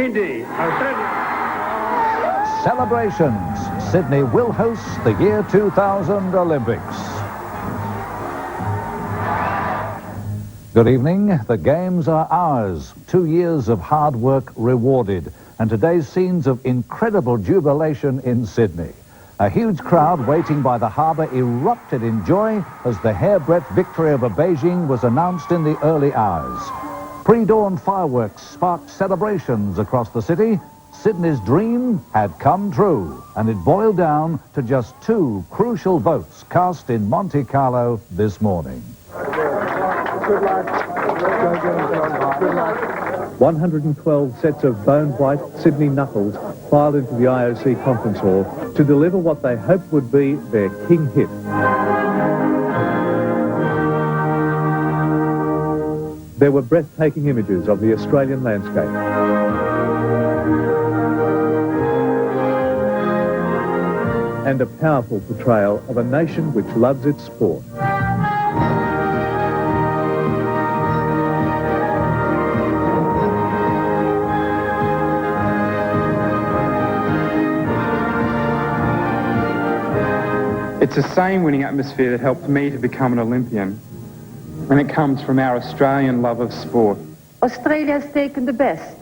Sydney, Australia. Celebrations. Sydney will host the year 2000 Olympics. Good evening. The Games are ours. 2 years of hard work rewarded. And today's scenes of incredible jubilation in Sydney. A huge crowd waiting by the harbour erupted in joy as the hairbreadth victory over Beijing was announced in the early hours. Pre-dawn fireworks sparked celebrations across the city. Sydney's dream had come true, and it boiled down to just 2 crucial votes cast in Monte Carlo this morning. Good luck. 112 sets of bone-white Sydney knuckles filed into the IOC conference hall to deliver what they hoped would be their king hit. There were breathtaking images of the Australian landscape. And a powerful portrayal of a nation which loves its sport. It's the same winning atmosphere that helped me to become an Olympian, and it comes from our Australian love of sport. Australia has taken the best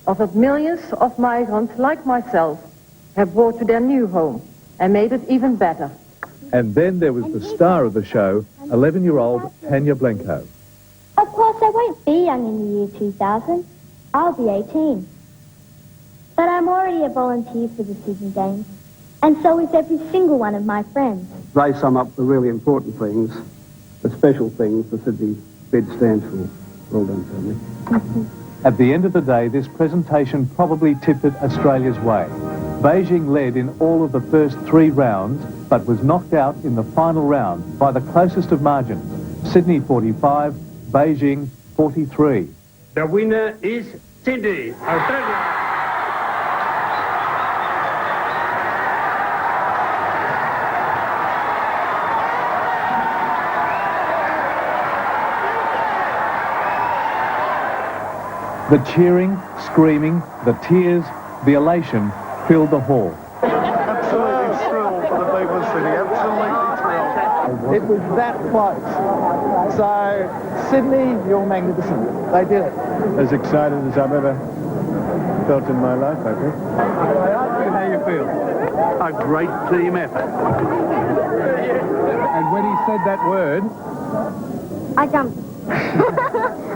of what millions of migrants like myself have brought to their new home and made it even better. And then there was the star of the show, 11-year-old Tanya Blenko. Of course, I won't be young in the year 2000. I'll be 18. But I'm already a volunteer for the Sydney Games, and so is every single one of my friends. They sum up the really important things, the special things the Sydney bid stands for. Well done, Tony. At the end of the day, this presentation probably tipped it Australia's way. Beijing led in all of the first 3 rounds, but was knocked out in the final round by the closest of margins. Sydney 45, Beijing 43. The winner is Sydney, Australia. The cheering, screaming, the tears, the elation filled the hall. Absolutely thrilled for the people of Sydney, absolutely thrilled. It was that close. So, Sydney, you're magnificent. They did it. As excited as I've ever felt in my life, I think. How you feel? A great team effort. And when he said that word, I jumped.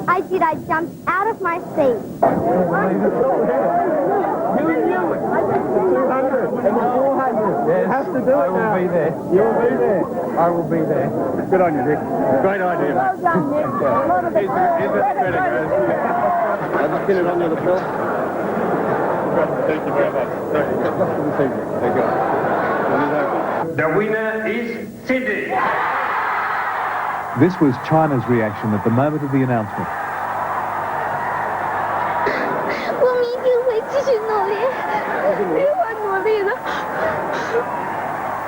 I did. I jumped out of my seat. You knew it. 200 and 400. yes, You have to do it I will now. be there. You'll be there. I will be there. Good on you, Nick. Great idea, Well mate. done, Nick. A lot of Here's the credit, guys. I'll just pin it on you, the Phil. Thank you very much. Thank you. The winner is Sydney. This was China's reaction at the moment of the announcement.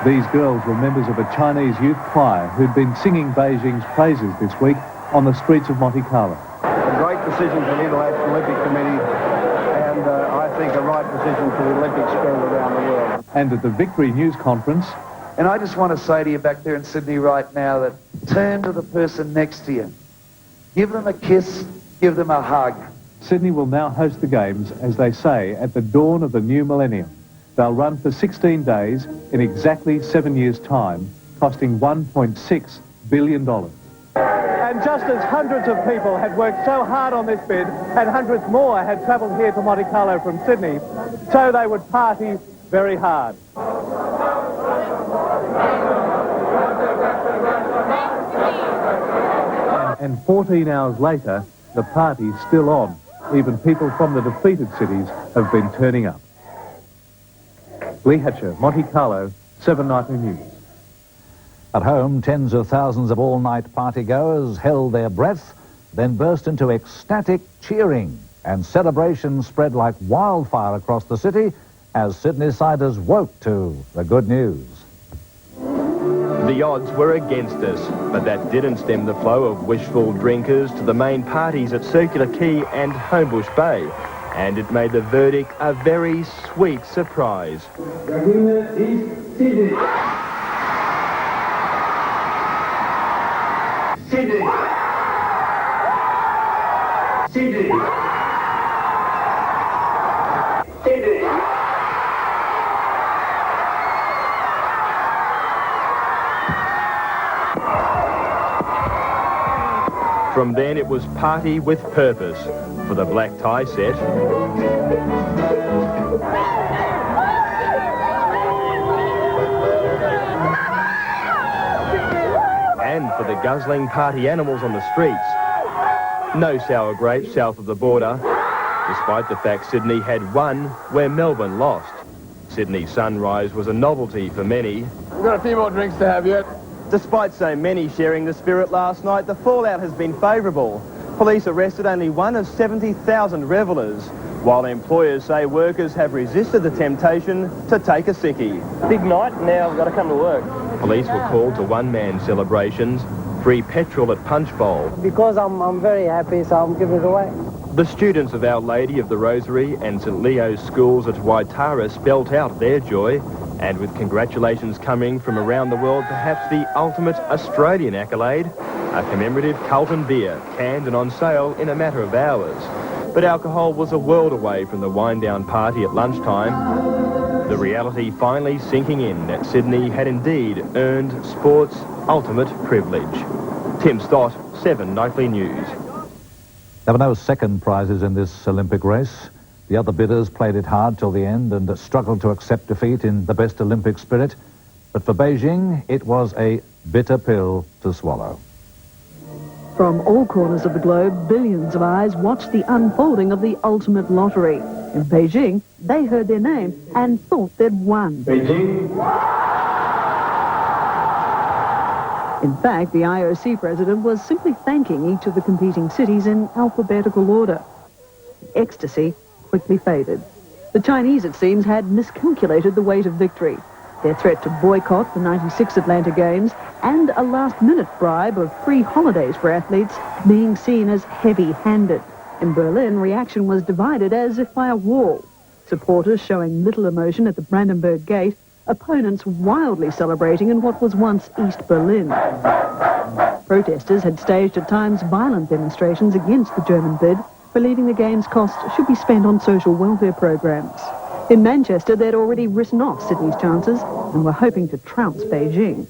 These girls were members of a Chinese youth choir who'd been singing Beijing's praises this week on the streets of Monte Carlo. A great decision for the International Olympic Committee, and I think a right decision for the Olympic spirit around the world. And at the Victory News Conference, and I just want to say to you back there in Sydney right now that turn to the person next to you. Give them a kiss, give them a hug. Sydney will now host the Games, as they say, at the dawn of the new millennium. They'll run for 16 days in exactly 7 years' time, costing $1.6 billion. And just as hundreds of people had worked so hard on this bid, and hundreds more had travelled here to Monte Carlo from Sydney, so they would party very hard. And 14 hours later, the party's still on. Even people from the defeated cities have been turning up. Lee Hatcher, Monte Carlo, 7 Nightly News. At home, tens of thousands of all-night partygoers held their breath, then burst into ecstatic cheering, and celebrations spread like wildfire across the city as Sydney-siders woke to the good news. The odds were against us, but that didn't stem the flow of wishful drinkers to the main parties at Circular Quay and Homebush Bay. And it made the verdict a very sweet surprise. The winner is Sydney. Sydney. Sydney. Sydney. From then it was party with purpose for the black tie set. And for the guzzling party animals on the streets. No sour grapes south of the border, despite the fact Sydney had won where Melbourne lost. Sydney sunrise was a novelty for many. We've got a few more drinks to have yet. Despite so many sharing the spirit last night, the fallout has been favourable. Police arrested only one of 70,000 revellers, while employers say workers have resisted the temptation to take a sickie. Big night, now I've got to come to work. Police were called to one-man celebrations, free petrol at Punch Bowl. Because I'm very happy, so I'm giving it away. The students of Our Lady of the Rosary and St Leo's schools at Waitara spelt out their joy, and with congratulations coming from around the world, perhaps the ultimate Australian accolade, a commemorative Carlton beer, canned and on sale in a matter of hours. But alcohol was a world away from the wind-down party at lunchtime, the reality finally sinking in that Sydney had indeed earned sport's ultimate privilege. Tim Stott, 7 Nightly News. There were no second prizes in this Olympic race. The other bidders played it hard till the end and struggled to accept defeat in the best Olympic spirit. But for Beijing, it was a bitter pill to swallow. From all corners of the globe, billions of eyes watched the unfolding of the ultimate lottery. In Beijing, they heard their name and thought they'd won. Beijing. In fact, the IOC president was simply thanking each of the competing cities in alphabetical order. Ecstasy quickly faded. The Chinese, it seems, had miscalculated the weight of victory. Their threat to boycott the 96 Atlanta Games and a last-minute bribe of free holidays for athletes being seen as heavy-handed. In Berlin, reaction was divided as if by a wall. Supporters showing little emotion at the Brandenburg Gate, opponents wildly celebrating in what was once East Berlin. Protesters had staged at times violent demonstrations against the German bid, believing the Games costs should be spent on social welfare programs. In Manchester, they'd already written off Sydney's chances and were hoping to trounce Beijing.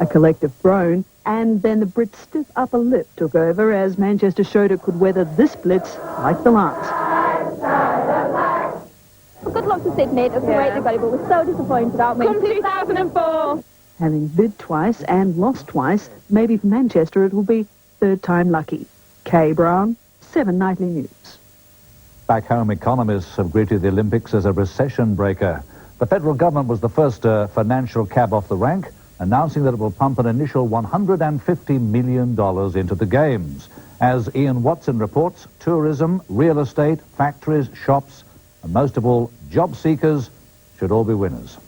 A collective groan, and then the Brits' stiff upper lip took over as Manchester showed it could weather this blitz like the last. Well, good luck to Sydney. It was great to go, but we're so disappointed, aren't we? Come 2004! Having bid twice and lost twice, maybe for Manchester it will be third time lucky. Kay Brown, 7 Nightly News. Back home, economists have greeted the Olympics as a recession breaker. The federal government was the first financial cab off the rank, announcing that it will pump an initial $150 million into the Games. As Ian Watson reports, tourism, real estate, factories, shops, and most of all, job seekers should all be winners.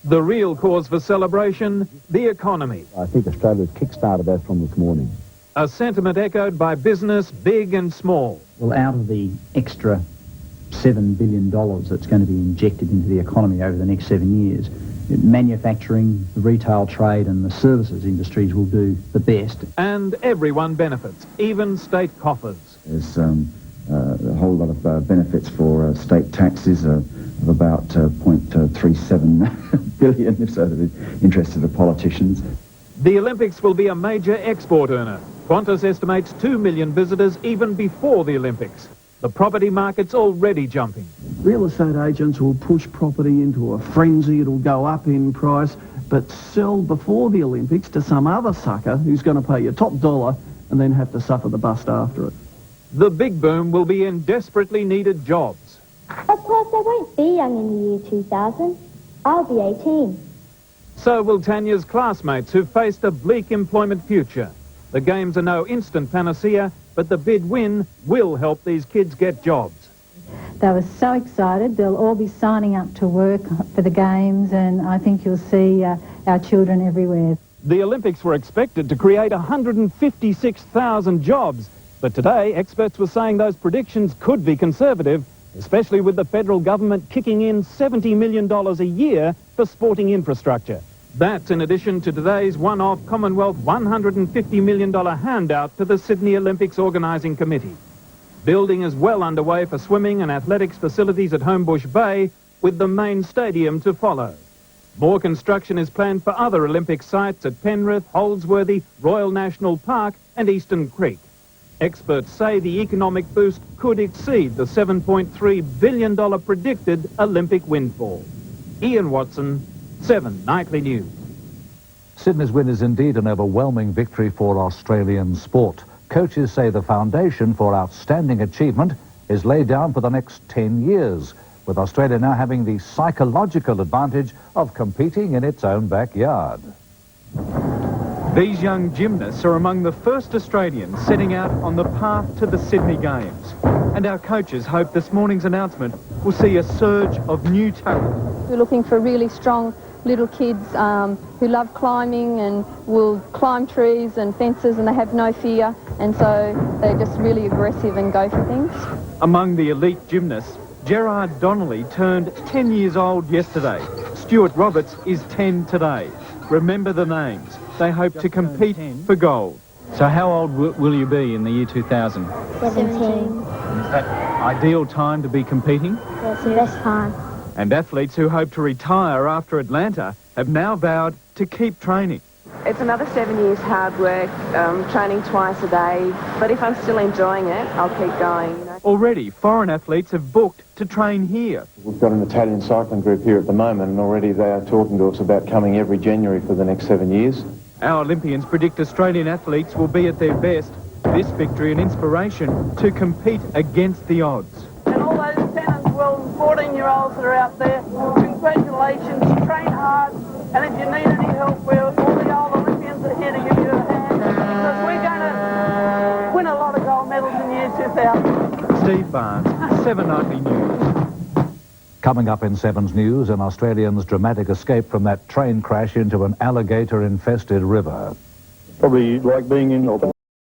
The real cause for celebration, the economy. I think Australia's kick-started that from this morning. A sentiment echoed by business, big and small. Well, out of the extra $7 billion that's going to be injected into the economy over the next 7 years, manufacturing, the retail trade and the services industries will do the best. And everyone benefits, even state coffers. There's a whole lot of benefits for state taxes of about 0.37 billion, if so the interest of the politicians. The Olympics will be a major export earner. Qantas estimates 2 million visitors even before the Olympics. The property market's already jumping. Real estate agents will push property into a frenzy. It'll go up in price, but sell before the Olympics to some other sucker who's going to pay you top dollar and then have to suffer the bust after it. The big boom will be in desperately needed jobs. Of course, I won't be young in the year 2000. I'll be 18. So will Tanya's classmates who faced a bleak employment future. The Games are no instant panacea, but the bid win will help these kids get jobs. They were so excited. They'll all be signing up to work for the Games, and I think you'll see our children everywhere. The Olympics were expected to create 156,000 jobs, but today experts were saying those predictions could be conservative, especially with the federal government kicking in $70 million a year for sporting infrastructure. That's in addition to today's one-off Commonwealth $150 million handout to the Sydney Olympics Organising Committee. Building is well underway for swimming and athletics facilities at Homebush Bay, with the main stadium to follow. More construction is planned for other Olympic sites at Penrith, Holsworthy, Royal National Park and Eastern Creek. Experts say the economic boost could exceed the $7.3 billion predicted Olympic windfall. Ian Watson, 7 Nightly News. Sydney's win is indeed an overwhelming victory for Australian sport. Coaches say the foundation for outstanding achievement is laid down for the next 10 years, with Australia now having the psychological advantage of competing in its own backyard. These young gymnasts are among the first Australians setting out on the path to the Sydney Games. And our coaches hope this morning's announcement will see a surge of new talent. We're looking for really strong little kids who love climbing and will climb trees and fences, and they have no fear, and so they're just really aggressive and go for things. Among the elite gymnasts, Gerard Donnelly turned 10 years old yesterday. Stuart Roberts is 10 today. Remember the names. They hope to compete for gold. So how old will you be in the year 2000? 17. Is that ideal time to be competing? That's the best time. And athletes who hope to retire after Atlanta have now vowed to keep training. It's another 7 years hard work, training twice a day, but if I'm still enjoying it, I'll keep going. You know? Already, foreign athletes have booked to train here. We've got an Italian cycling group here at the moment, and already they are talking to us about coming every January for the next 7 years. Our Olympians predict Australian athletes will be at their best. This victory an inspiration to compete against the odds. And all those 10 and 12 and 14-year-olds that are out there, congratulations, train hard, and if you need any help, all the old Olympians are here to give you a hand, because we're going to win a lot of gold medals in the year 2000. Steve Barnes, 7 Nightly News. Coming up in 7's News, an Australian's dramatic escape from that train crash into an alligator-infested river. Probably like being in Melbourne.